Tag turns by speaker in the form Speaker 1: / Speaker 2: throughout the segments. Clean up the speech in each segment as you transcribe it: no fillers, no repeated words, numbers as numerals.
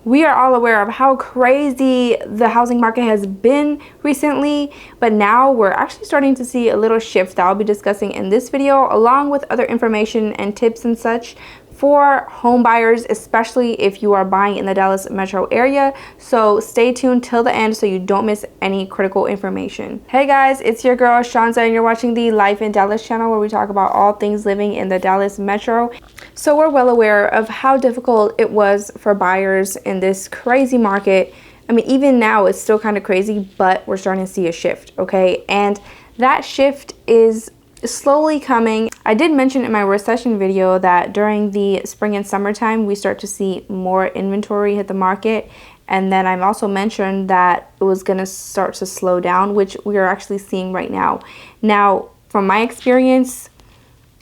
Speaker 1: We are all aware of how crazy the housing market has been recently, but now we're actually starting to see a little shift that I'll be discussing in this video, along with other information and tips and such for home buyers, especially if you are buying in the Dallas metro area. So stay tuned till the end so you don't miss any critical information. Hey guys, it's your girl Shanza and you're watching the Life in Dallas channel, where we talk about all things living in the Dallas metro. So we're well aware of how difficult it was for buyers in this crazy market. I mean, even now it's still kind of crazy, but we're starting to see a shift, okay? And that shift is slowly coming. I did mention in my recession video that during the spring and summertime we start to see more inventory hit the market, and then I've also mentioned that it was going to start to slow down, which we are actually seeing right now. Now, from my experience,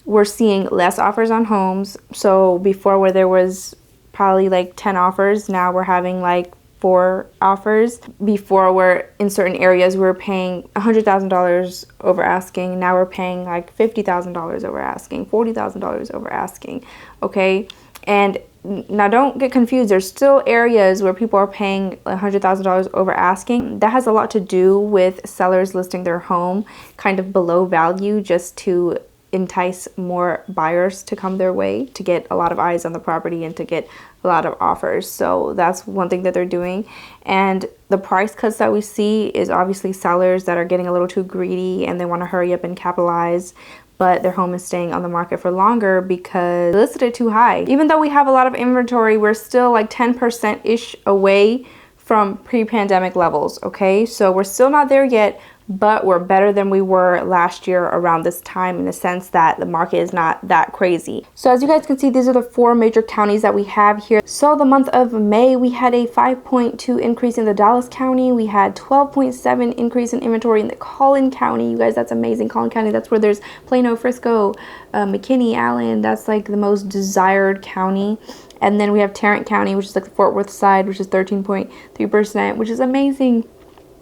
Speaker 1: we're seeing less offers on homes. So before, where there was probably like 10 offers, now we're having like 4 offers. Before, where in certain areas we were paying $100,000 over asking, now we're paying like $50,000 over asking, $40,000 over asking, okay? And now don't get confused, there's still areas where people are paying $100,000 over asking. That has a lot to do with sellers listing their home kind of below value just to entice more buyers to come their way, to get a lot of eyes on the property and to get a lot of offers. So that's one thing that they're doing. And the price cuts that we see is obviously sellers that are getting a little too greedy and they want to hurry up and capitalize, but their home is staying on the market for longer because they listed it too high. Even though we have a lot of inventory, we're still like 10%-ish away from pre-pandemic levels, okay? So we're still not there yet, but we're better than we were last year around this time, in the sense that the market is not that crazy. So as you guys can see, these are the 4 major counties that we have here. So the month of May, we had a 5.2 increase in the Dallas County. We had 12.7 increase in inventory in the Collin County. You guys, that's amazing. Collin County, that's where there's Plano, Frisco, McKinney, Allen. That's like the most desired county. And then we have Tarrant County, which is like the Fort Worth side, which is 13.3%, which is amazing.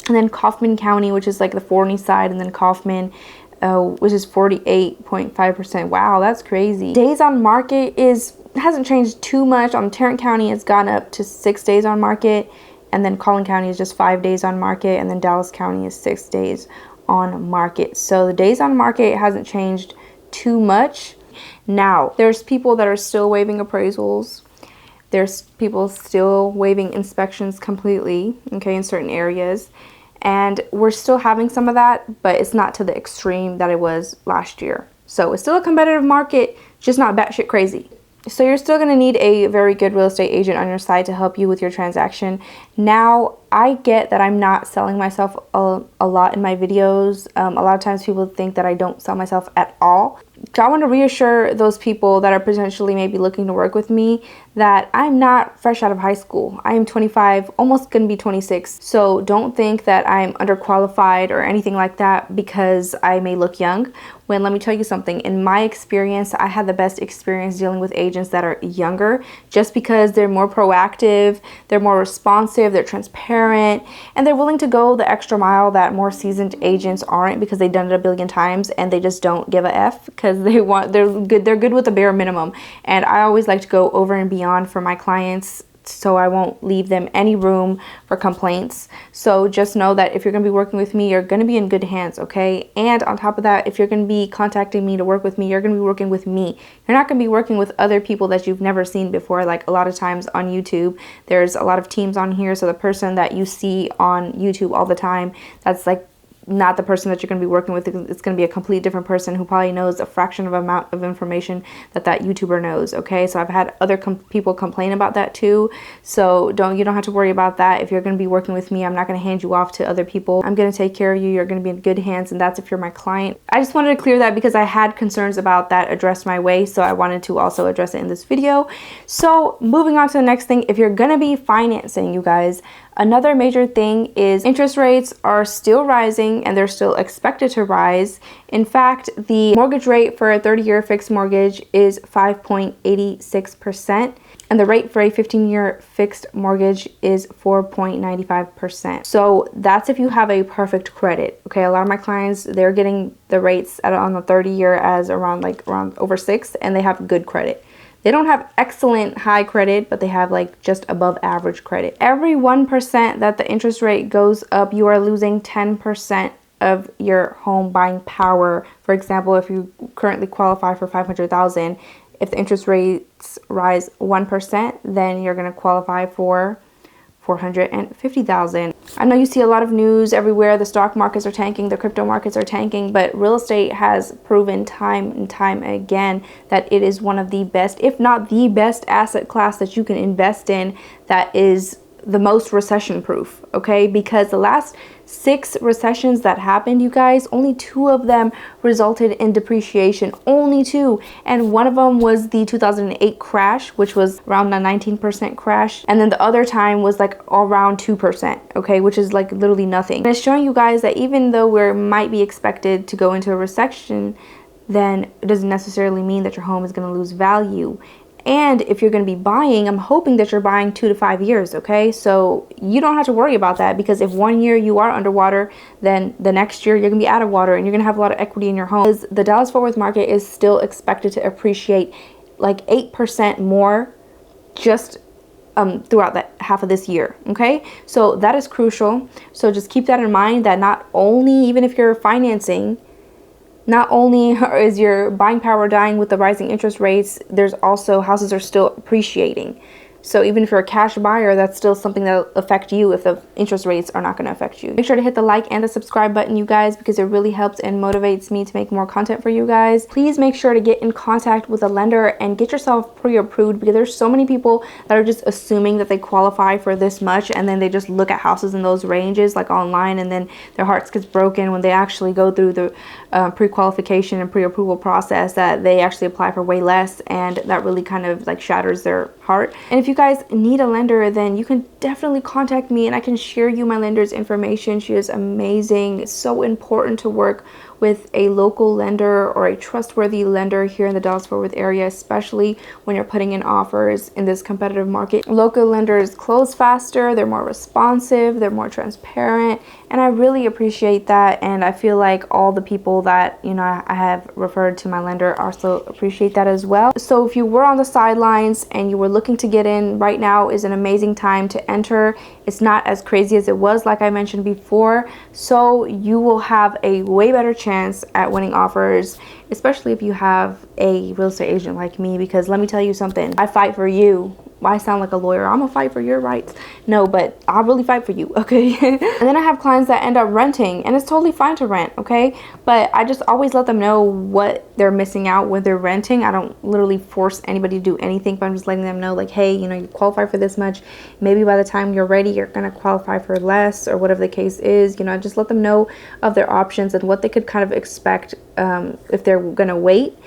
Speaker 1: And then Kaufman County, which is like the Forney side, and then Kaufman, which is 48.5%. Wow, that's crazy. Days on market hasn't changed too much. On Tarrant County, it's gone up to 6 days on market, and then Collin County is just 5 days on market, and then Dallas County is 6 days on market. So the days on market hasn't changed too much. Now, there's people that are still waiving appraisals. There's people still waiving inspections completely, okay, in certain areas. And we're still having some of that, but it's not to the extreme that it was last year. So it's still a competitive market, just not batshit crazy. So you're still going to need a very good real estate agent on your side to help you with your transaction. Now, I get that I'm not selling myself a lot in my videos. A lot of times people think that I don't sell myself at all. So I want to reassure those people that are potentially maybe looking to work with me that I'm not fresh out of high school. I am 25, almost going to be 26. So don't think that I'm underqualified or anything like that because I may look young. When, let me tell you something, in my experience, I had the best experience dealing with agents that are younger, just because they're more proactive, they're more responsive, they're transparent, and they're willing to go the extra mile that more seasoned agents aren't, because they've done it a billion times and they just don't give a F, because they're good with the bare minimum. And I always like to go over and beyond for my clients, so I won't leave them any room for complaints. So just know that if you're going to be working with me, you're going to be in good hands, okay? And on top of that, if you're going to be contacting me to work with me, you're going to be working with me. You're not going to be working with other people that you've never seen before. Like a lot of times on YouTube, there's a lot of teams on here. So the person that you see on YouTube all the time, that's like not the person that you're going to be working with. It's going to be a complete different person who probably knows a fraction of amount of information that YouTuber knows, okay? So I've had other people complain about that too. So you don't have to worry about that. If you're going to be working with me, I'm not going to hand you off to other people. I'm going to take care of you. You're going to be in good hands, and that's if you're my client. I just wanted to clear that because I had concerns about that addressed my way, so I wanted to also address it in this video. So moving on to the next thing, if you're going to be financing, you guys, another major thing is interest rates are still rising, and they're still expected to rise. In fact, the mortgage rate for a 30-year fixed mortgage is 5.86%, and the rate for a 15-year fixed mortgage is 4.95%. So that's if you have a perfect credit, okay? A lot of my clients, they're getting the rates on the 30-year as around over 6, and they have good credit. They don't have excellent high credit, but they have like just above average credit. Every 1% that the interest rate goes up, you are losing 10% of your home buying power. For example, if you currently qualify for 500,000, if the interest rates rise 1%, then you're going to qualify for 450,000. I know you see a lot of news everywhere. The stock markets are tanking, the crypto markets are tanking, but real estate has proven time and time again that it is one of the best, if not the best asset class that you can invest in, that is the most recession proof, okay? Because the last 6 recessions that happened, you guys, only 2 of them resulted in depreciation, only 2. And one of them was the 2008 crash, which was around a 19% crash. And then the other time was like around 2%, okay, which is like literally nothing. And it's showing you guys that even though we might be expected to go into a recession, then it doesn't necessarily mean that your home is going to lose value. And if you're going to be buying, I'm hoping that you're buying 2 to 5 years, okay? So you don't have to worry about that, because if 1 year you are underwater, then the next year you're going to be out of water and you're going to have a lot of equity in your home. Because the Dallas-Fort Worth market is still expected to appreciate like 8% more just throughout that half of this year, okay? So that is crucial. So just keep that in mind, that not only, even if you're financing, not only is your buying power dying with the rising interest rates, there's also houses are still appreciating. So even if you're a cash buyer, that's still something that will affect you if the interest rates are not going to affect you. Make sure to hit the like and the subscribe button, you guys, because it really helps and motivates me to make more content for you guys. Please make sure to get in contact with a lender and get yourself pre-approved, because there's so many people that are just assuming that they qualify for this much, and then they just look at houses in those ranges like online, and then their hearts gets broken when they actually go through the pre-qualification and pre-approval process, that they actually apply for way less, and that really kind of like shatters their heart. And if you guys need a lender, then you can definitely contact me and I can share you my lender's information. She is amazing. It's so important to work with a local lender or a trustworthy lender here in the Dallas-Fort Worth area, especially when you're putting in offers in this competitive market. Local lenders close faster, they're more responsive, they're more transparent, and I really appreciate that. And I feel like all the people that, you know, I have referred to my lender also appreciate that as well. So if you were on the sidelines and you were looking to get in, right now is an amazing time to enter. It's not as crazy as it was, like I mentioned before, so you will have a way better chance at winning offers, especially if you have a real estate agent like me, because let me tell you something, I fight for you. I sound like a lawyer. I'm gonna fight for your rights. No, but I'll really fight for you, okay? And then I have clients that end up renting, and it's totally fine to rent, okay? But I just always let them know what they're missing out when they're renting. I don't literally force anybody to do anything, but I'm just letting them know, like, hey, you know, you qualify for this much. Maybe by the time you're ready, you're gonna qualify for less, or whatever the case is. You know, I just let them know of their options and what they could kind of expect if they're gonna wait.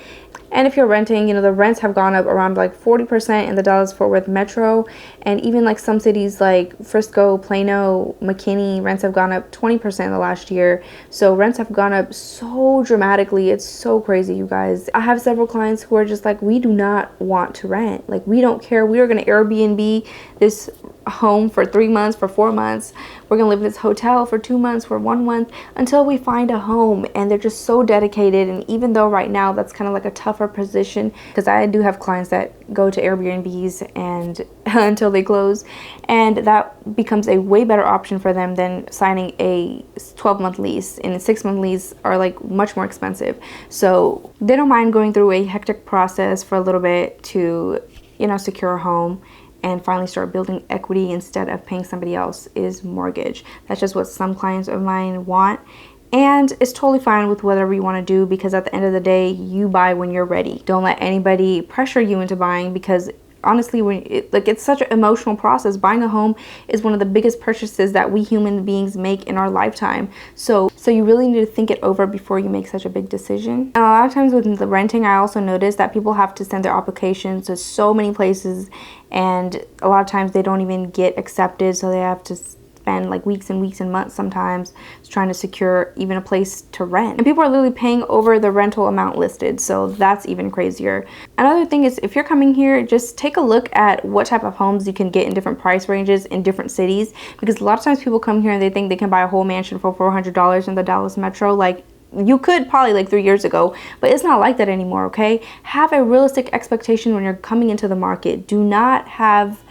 Speaker 1: And if you're renting, you know, the rents have gone up around like 40% in the Dallas-Fort Worth metro. And even like some cities like Frisco, Plano, McKinney, rents have gone up 20% in the last year. So rents have gone up so dramatically. It's so crazy, you guys. I have several clients who are just like, we do not want to rent. Like, we don't care. We are going to Airbnb this home for 3 months, for 4 months. We're gonna live in this hotel for 2 months, for 1 month, until we find a home. And they're just so dedicated. And even though right now that's kind of like a tougher position, because I do have clients that go to Airbnbs and until they close, and that becomes a way better option for them than signing a 12-month lease. And a 6-month lease are like much more expensive, so they don't mind going through a hectic process for a little bit to, you know, secure a home and finally start building equity instead of paying somebody else's mortgage. That's just what some clients of mine want. And it's totally fine with whatever you want to do, because at the end of the day, you buy when you're ready. Don't let anybody pressure you into buying, because honestly, it's such an emotional process. Buying a home is one of the biggest purchases that we human beings make in our lifetime. So you really need to think it over before you make such a big decision. And a lot of times with the renting, I also notice that people have to send their applications to so many places, and a lot of times they don't even get accepted, so they have to spend like weeks and weeks and months sometimes trying to secure even a place to rent. And people are literally paying over the rental amount listed, so that's even crazier. Another thing is, if you're coming here, just take a look at what type of homes you can get in different price ranges in different cities, because a lot of times people come here and they think they can buy a whole mansion for $400 in the Dallas metro. Like, You could probably like 3 years ago, but it's not like that anymore, okay? Have a realistic expectation when you're coming into the market. Do not have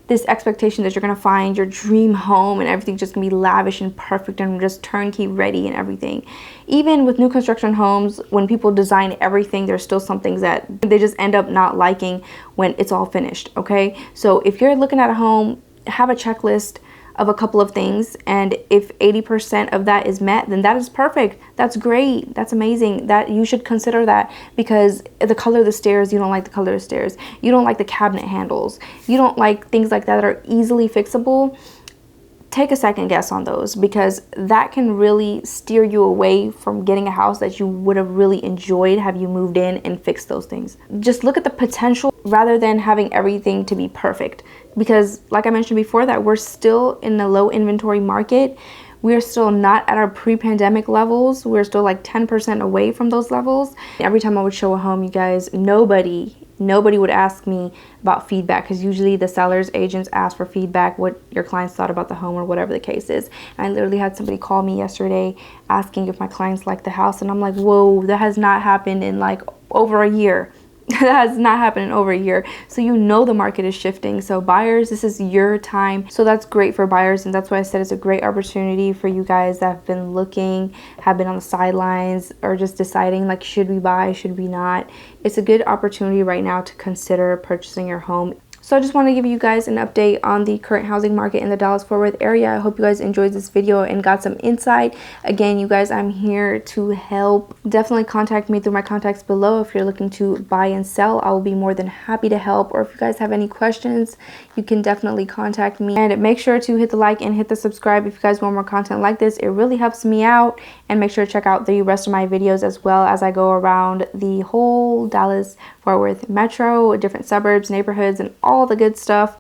Speaker 1: this expectation that you're gonna find your dream home and everything's just gonna be lavish and perfect and just turnkey ready and everything. Even with new construction homes, when people design everything, there's still some things that they just end up not liking when it's all finished, okay? So if you're looking at a home, have a checklist of a couple of things, and if 80% of that is met, then that is perfect. That's great. That's amazing. That you should consider that, because the color of the stairs, you don't like the color of the stairs, you don't like the cabinet handles, you don't like things like that are easily fixable. Take a second guess on those, because that can really steer you away from getting a house that you would have really enjoyed have you moved in and fixed those things. Just look at the potential rather than having everything to be perfect, because like I mentioned before, that we're still in a low inventory market. We're still not at our pre-pandemic levels. We're still like 10% away from those levels. Every time I would show a home, you guys, nobody would ask me about feedback, because usually the sellers agents ask for feedback, what your clients thought about the home or whatever the case is. And I literally had somebody call me yesterday asking if my clients liked the house, and I'm like, whoa, that has not happened in like over a year. That has not happened in over a year. So you know the market is shifting. So buyers, this is your time. So that's great for buyers, and that's why I said it's a great opportunity for you guys that have been looking, have been on the sidelines, or just deciding like, should we buy, should we not? It's a good opportunity right now to consider purchasing your home. So I just want to give you guys an update on the current housing market in the Dallas-Fort Worth area. I hope you guys enjoyed this video and got some insight. Again, you guys, I'm here to help. Definitely contact me through my contacts below if you're looking to buy and sell. I will be more than happy to help. Or if you guys have any questions, you can definitely contact me. And make sure to hit the like and hit the subscribe if you guys want more content like this. It really helps me out. And make sure to check out the rest of my videos as well, as I go around the whole Dallas-Fort Worth metro, different suburbs, neighborhoods, and all the good stuff.